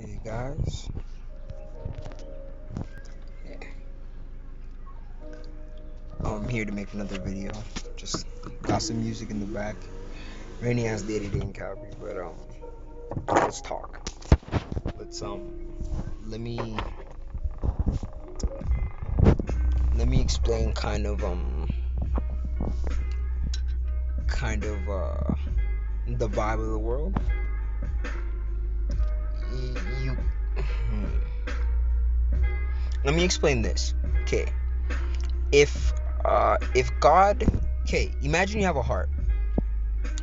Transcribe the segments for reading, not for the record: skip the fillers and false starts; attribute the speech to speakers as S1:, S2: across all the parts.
S1: Hey guys, I'm here to make another video. Just got some music in the back. Rainy ass day today in Calgary, but let's talk. Let's let me let me explain kind of the vibe of the world. You let me explain this. Okay, if God, okay, imagine you have a heart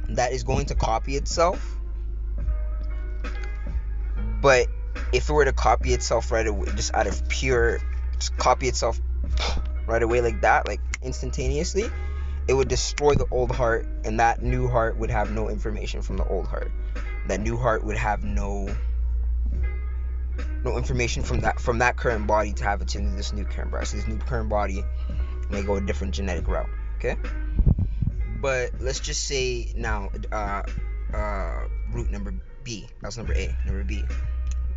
S1: that is going to copy itself, but if it were to copy itself right away, just out of pure, just copy itself right away like that, like instantaneously, it would destroy the old heart, and that new heart would have no information from the old heart. That new heart would have no information from that current body to have it to this new current body. So this new current body may go a different genetic route. Okay, but let's just say now, root number B. That's number A. Number B,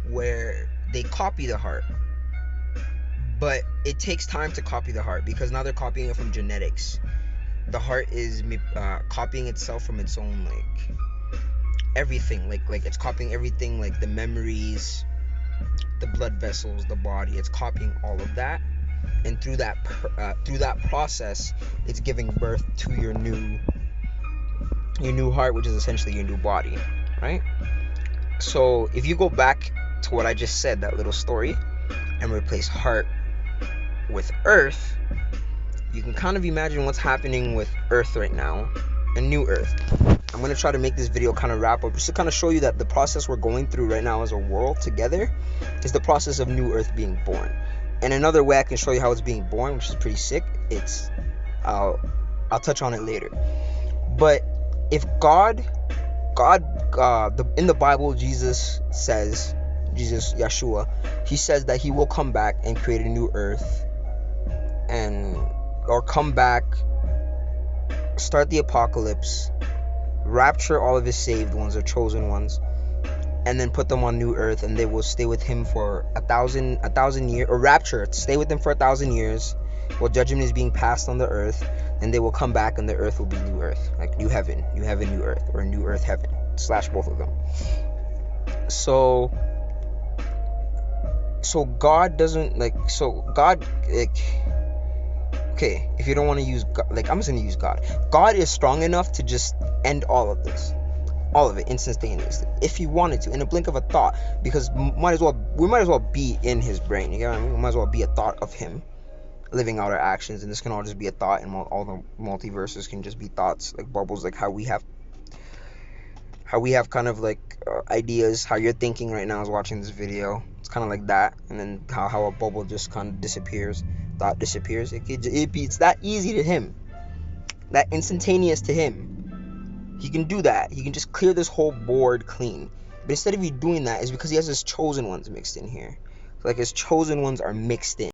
S1: where they copy the heart, but it takes time to copy the heart because now they're copying it from genetics. The heart is copying itself from its own, like everything, like it's copying everything, like the memories, the blood vessels, the body. It's copying all of that, and through that process, it's giving birth to your new heart, which is essentially your new body, right? So if you go back to what I just said, that little story, and replace heart with earth, you can kind of imagine what's happening with earth right now, a new earth. I'm going to try to make this video kind of wrap up just to kind of show you that the process we're going through right now as a world together is the process of new earth being born. And another way I can show you how it's being born, which is pretty sick, it's I'll touch on it later. But if in the Bible, Yeshua, he says that he will come back and create a new earth, and or come back, start the apocalypse, rapture all of his saved ones or chosen ones, and then put them on new earth, and they will stay with him for a thousand years, or rapture, stay with him for 1,000 years while judgment is being passed on the earth, and they will come back, and the earth will be new earth, like new heaven, new earth, or new earth heaven slash both of them. So God doesn't God, like, okay, if you don't want to use God, like, I'm just gonna use God. God is strong enough to just end all of this, all of it, instantaneously, if he wanted to, in a blink of a thought, because we might as well be in his brain. You get what I mean? We might as well be a thought of him living out our actions, and this can all just be a thought, and all the multiverses can just be thoughts, like bubbles, like how we have kind of like ideas. How you're thinking right now is watching this video. It's kind of like that, and then how a bubble just kind of disappears, thought disappears. It's that easy to him, that instantaneous to him. He can do that. He can just clear this whole board clean. But instead of you doing that, is because he has his chosen ones mixed in here. So, like, his chosen ones are mixed in.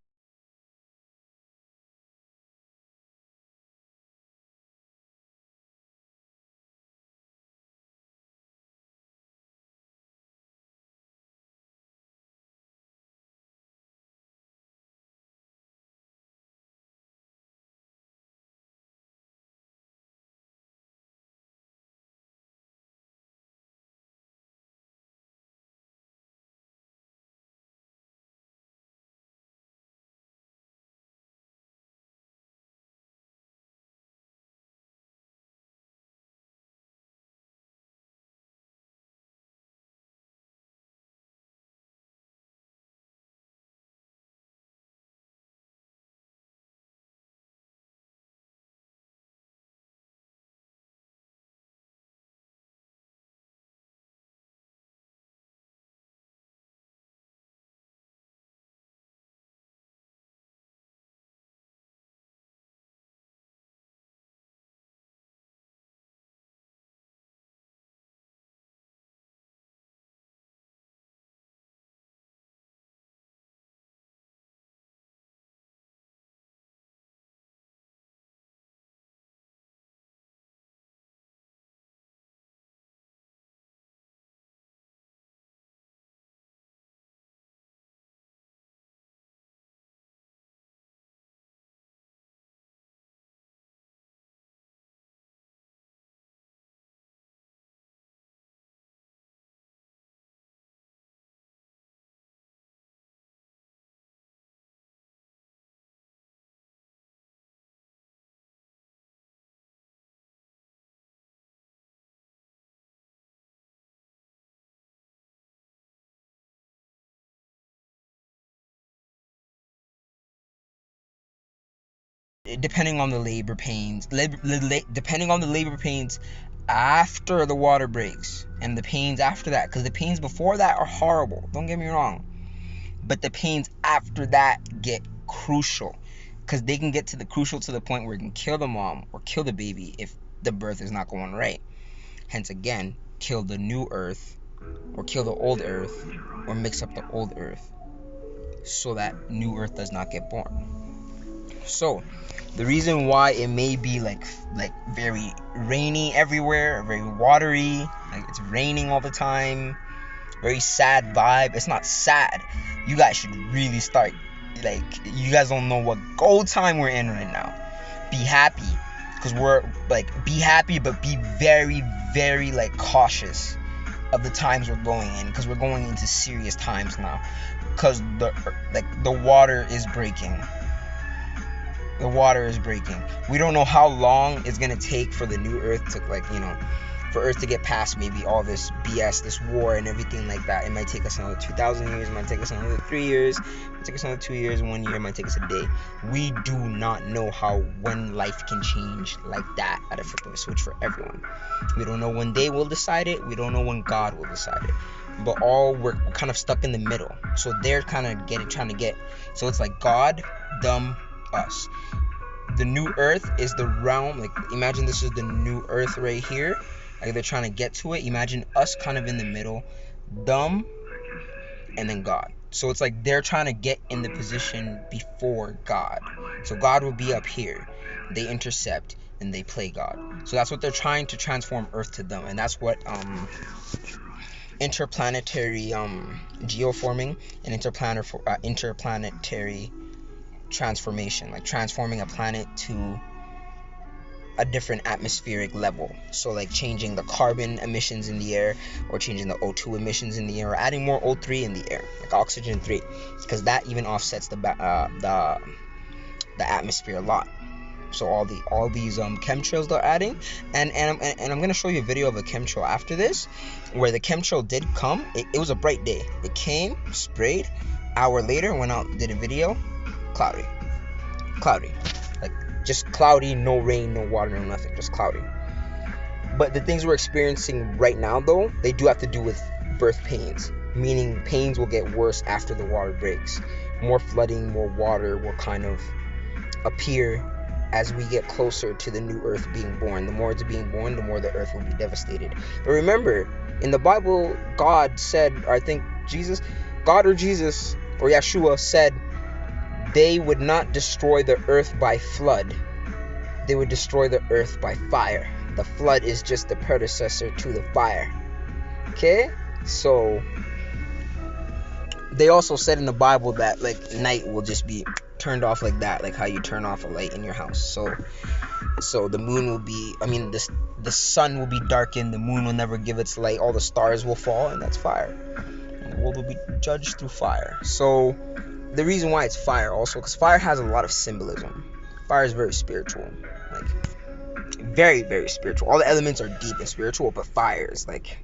S1: depending on the labor pains, depending on the labor pains after the water breaks and the pains after that, because the pains before that are horrible, don't get me wrong, but the pains after that get crucial, because they can get to the point where it can kill the mom or kill the baby if the birth is not going right. Hence again, kill the new earth or kill the old earth or mix up the old earth so that new earth does not get born. So the reason why it may be like very rainy everywhere, very watery, like it's raining all the time, very sad vibe. It's not sad. You guys should really start, like, you guys don't know what gold time we're in right now. Be happy, because we're like, be happy, but be very, very like cautious of the times we're going in, because we're going into serious times now, because the water is breaking. The water is breaking. We don't know how long it's gonna take for the new earth to, like, for earth to get past maybe all this BS, this war and everything like that. It might take us another 2,000 years, it might take us another 3 years, it might take us another 2 years, 1 year, it might take us a day. We do not know when life can change like that at a flip of a switch for everyone. We don't know when they will decide it, we don't know when God will decide it. But we're kind of stuck in the middle. So they're kind of trying to get, so it's like God, them, us. The new earth is the realm, like, imagine this is the new earth right here, like they're trying to get to it. Imagine us kind of in the middle, them and then God. So it's like they're trying to get in the position before God. So God will be up here, they intercept and they play God. So that's what they're trying to transform earth to them, and that's what interplanetary geoforming and interplanetary transformation, like transforming a planet to a different atmospheric level. So like changing the carbon emissions in the air, or changing the O2 emissions in the air, or adding more O3 in the air, like oxygen 3, because that even offsets the atmosphere a lot. So all these chemtrails they're adding, and I'm gonna show you a video of a chemtrail after this, where the chemtrail did come. It was a bright day. It came, sprayed. Hour later, went out, did a video. Cloudy, like just cloudy, no rain, no water, no nothing, just cloudy. But the things we're experiencing right now, though, they do have to do with birth pains, meaning pains will get worse after the water breaks. More flooding, more water will kind of appear as we get closer to the new earth being born. The more it's being born, the more the earth will be devastated. But remember, in the Bible, God said, or I think Jesus or Yeshua said, they would not destroy the earth by flood. They would destroy the earth by fire. The flood is just the predecessor to the fire. Okay? So they also said in the Bible that like night will just be turned off like that, like how you turn off a light in your house. So the moon will be, the sun will be darkened, the moon will never give its light, all the stars will fall, and that's fire. And the world will be judged through fire. So the reason why it's fire also, because fire has a lot of symbolism. Fire is very spiritual, like very, very spiritual. All the elements are deep and spiritual, but fire is like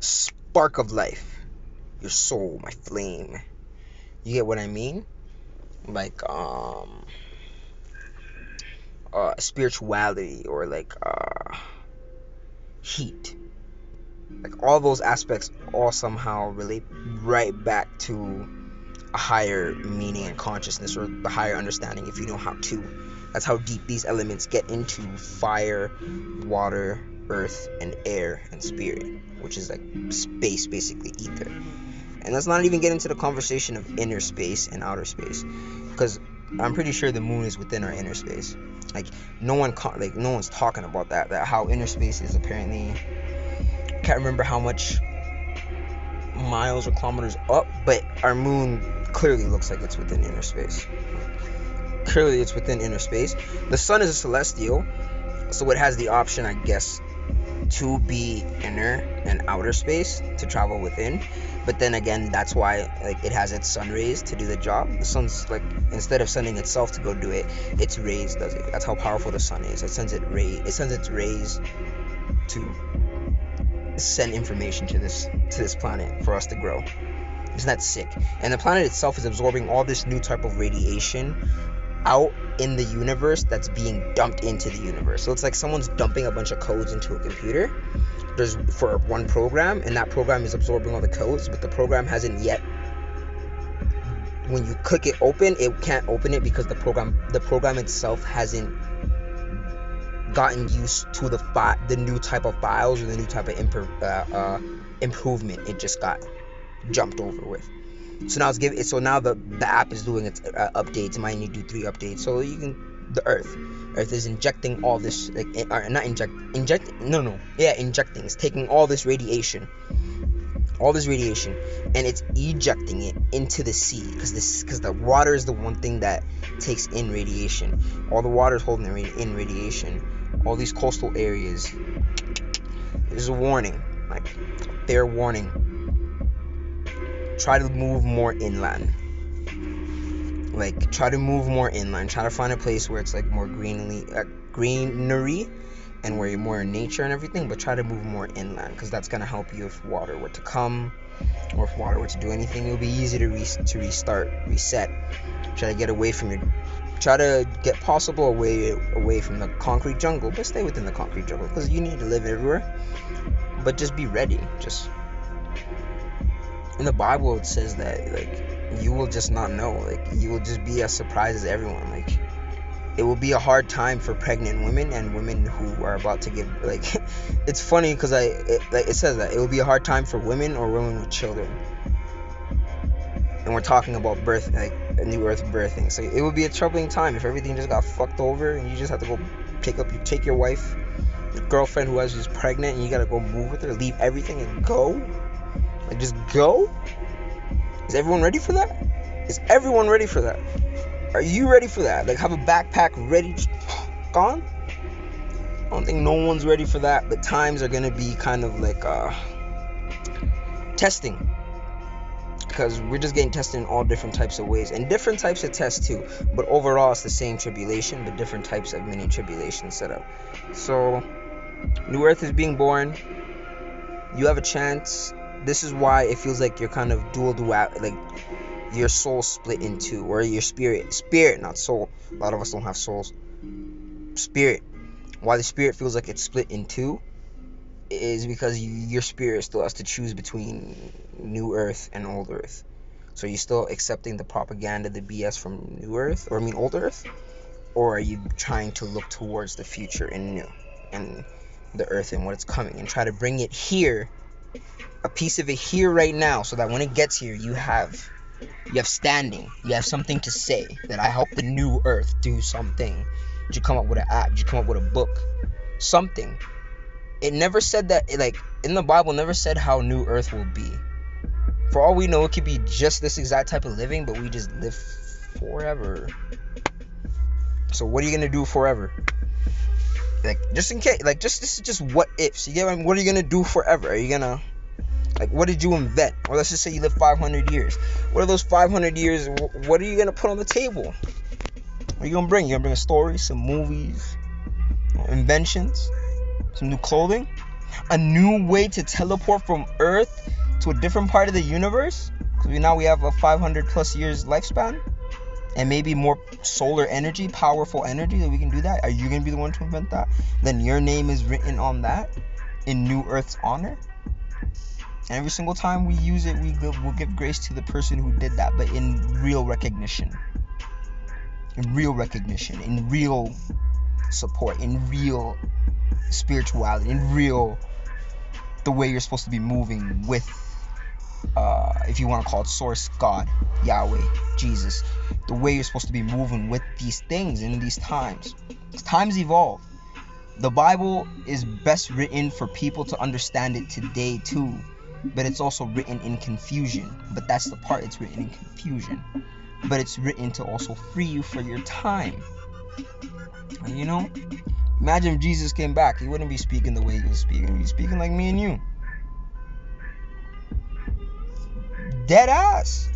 S1: spark of life, your soul, my flame. You get what I mean? Like spirituality, or like heat. Like all those aspects all somehow relate right back to a higher meaning and consciousness, or the higher understanding, if you know how to. That's how deep these elements get into fire, water, earth, and air, and spirit, which is like space, basically ether. And let's not even get into the conversation of inner space and outer space, because I'm pretty sure the moon is within our inner space. Like no one's talking about that how inner space is apparently, can't remember how much miles or kilometers up, but our moon clearly looks like it's within inner space. Clearly it's within inner space. The sun is a celestial, so it has the option, I guess, to be inner and outer space, to travel within. But then again, that's why like it has its sun rays to do the job. The sun's like, instead of sending itself to go do it, its rays does it. That's how powerful the sun is. It sends its rays to send information to this planet for us to grow. Isn't that sick? And the planet itself is absorbing all this new type of radiation out in the universe that's being dumped into the universe. So it's like someone's dumping a bunch of codes into a computer. There's for one program, and that program is absorbing all the codes, but the program hasn't yet. When you click it open, it can't open it because the program itself hasn't gotten used to the new type of files or the new type of improvement. It just got jumped over with. So now now the app is doing its updates. It might need to do 3 updates. So the Earth is injecting all this, injecting. It's taking all this radiation, and it's ejecting it into the sea because the water is the one thing that takes in radiation. All the water is holding in radiation. All these coastal areas. There's a warning, like fair warning. Try to move more inland. Try to find a place where it's like more greenery and where you're more in nature and everything, but try to move more inland because that's going to help you if water were to come or if water were to do anything. It'll be easy to reset. Try to get possible away from the concrete jungle, but stay within the concrete jungle because you need to live everywhere, but just be ready. Just in the Bible it says that you will just not know, you will just be as surprised as everyone. It will be a hard time for pregnant women and women who are about to give it's funny because it says that it will be a hard time for women or women with children, and we're talking about birth, a new earth birthing. So it would be a troubling time if everything just got fucked over and you just have to go take your wife, your girlfriend who's pregnant, and you gotta go move with her, leave everything and go. Just go. Is everyone ready for that? Are you ready for that? Have a backpack ready, just gone? I don't think no one's ready for that, but times are gonna be kind of testing, because we're just getting tested in all different types of ways and different types of tests too, but overall it's the same tribulation but different types of mini tribulations set up. So new earth is being born. You have a chance. This is why it feels like you're kind of dual, your soul split in two, or your spirit, not soul. A lot of us don't have souls. Spirit. Why the spirit feels like it's split in two is because your spirit still has to choose between new earth and old earth. So you're still accepting the propaganda, the BS from old earth, or are you trying to look towards the future and new and the earth and what it's coming, and try to bring it here, a piece of it here right now, so that when it gets here you have standing, you have something to say, that I helped the new earth do something. Did you come up with an app? Did you come up with a book? Something. It never said that, in the Bible, never said how new earth will be. For all we know, it could be just this exact type of living, but we just live forever. So what are you gonna do forever? Just in case, this is just what ifs. You get what I mean? What are you gonna do forever? Are you gonna, what did you invent? Or let's just say you live 500 years. What are those 500 years? What are you gonna put on the table? What are you gonna bring? You gonna bring a story, some movies, inventions, some new clothing, a new way to teleport from Earth to a different part of the universe? Because now we have a 500 plus years lifespan, and maybe more solar energy, powerful energy, that we can do that. Are you gonna be the one to invent that? Then your name is written on that in New Earth's honor. And every single time we use it, we'll give grace to the person who did that, but in real recognition, in real support, in real spirituality, in real the way you're supposed to be moving with, if you want to call it source, God, Yahweh, Jesus, the way you're supposed to be moving with these things in these times. Times evolve. The Bible is best written for people to understand it today too, but it's also written in confusion. But that's the part, it's written in confusion, but it's written to also free you for your time. Imagine if Jesus came back, he wouldn't be speaking the way he was speaking. He'd be speaking like me and you. Dead ass.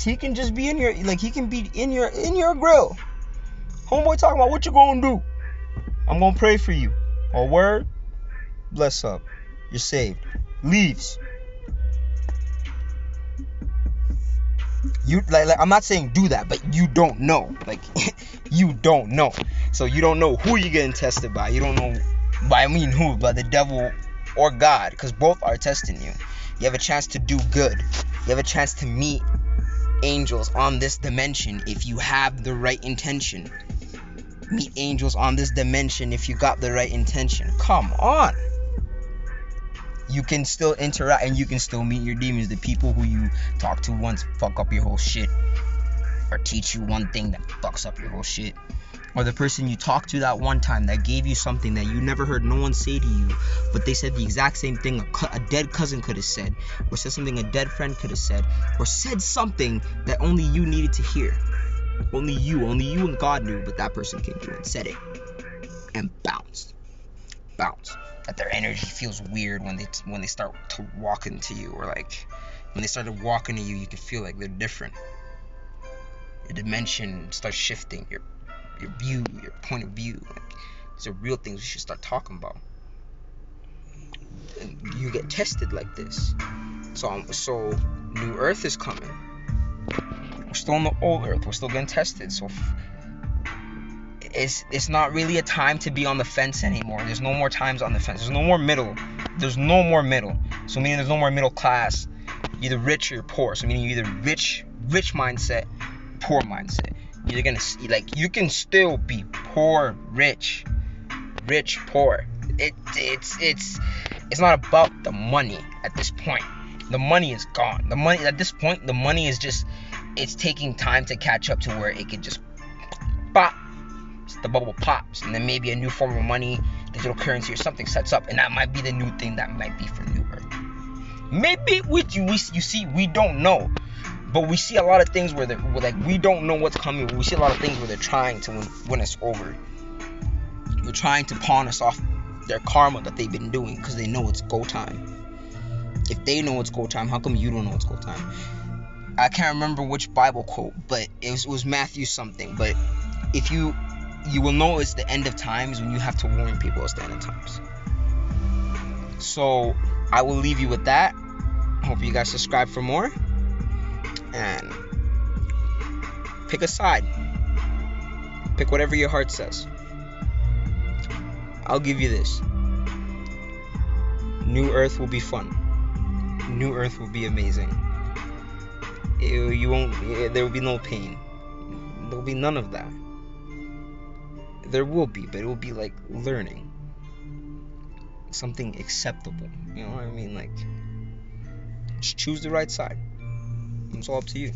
S1: He can just be in your, he can be in your grill. Homeboy talking about what you gonna do. I'm gonna pray for you. Or word, bless up. You're saved. Leaves. You like I'm not saying do that, but you don't know. Like you don't know. So you don't know who you're getting tested by. You don't know by who, by the devil or God, because both are testing you. You have a chance to do good. You have a chance to meet angels on this dimension if you have the right intention. Meet angels on this dimension if you got the right intention. Come on. You can still interact and you can still meet your demons. The people who you talk to once fuck up your whole shit, or teach you one thing that fucks up your whole shit. Or the person you talked to that one time that gave you something that you never heard no one say to you, but they said the exact same thing a dead cousin could have said, or said something a dead friend could have said, or said something that only you needed to hear. Only you and God knew, but that person came through and said it. And bounced. That their energy feels weird when they start to walking to you, or like when they started walking to you, you can feel like they're different. Your dimension starts shifting, your view, your point of view. Like, these are real things we should start talking about. And you get tested like this. So New Earth is coming. We're still on the old Earth. We're still getting tested. So it's not really a time to be on the fence anymore. There's no more times on the fence. There's no more middle. So meaning there's no more middle class. You're either rich or you're poor. So meaning you're either rich mindset, poor mindset. You're gonna see, like, you can still be poor, rich, poor. It's not about the money at this point. The money is gone. The money at this point, the money is just, it's taking time to catch up to where it can just pop. The bubble pops, and then maybe a new form of money, digital currency or something sets up, and that might be the new thing that might be for New Earth. Maybe you see, we don't know, but we see a lot of things where we don't know what's coming. We see a lot of things where they're trying to win us over. They're trying to pawn us off their karma that they've been doing, because they know it's go time. If they know it's go time, how come you don't know it's go time? I can't remember which Bible quote, but it was Matthew something. But if you will know it's the end of times when you have to warn people it's the end of times. So I will leave you with that. Hope you guys subscribe for more. And pick a side. Pick whatever your heart says. I'll give you this. New Earth will be fun. New Earth will be amazing. There will be no pain. There will be none of that. There will be, but it will be like learning. Something acceptable. You know what I mean? Like, just choose the right side. It's all up to you.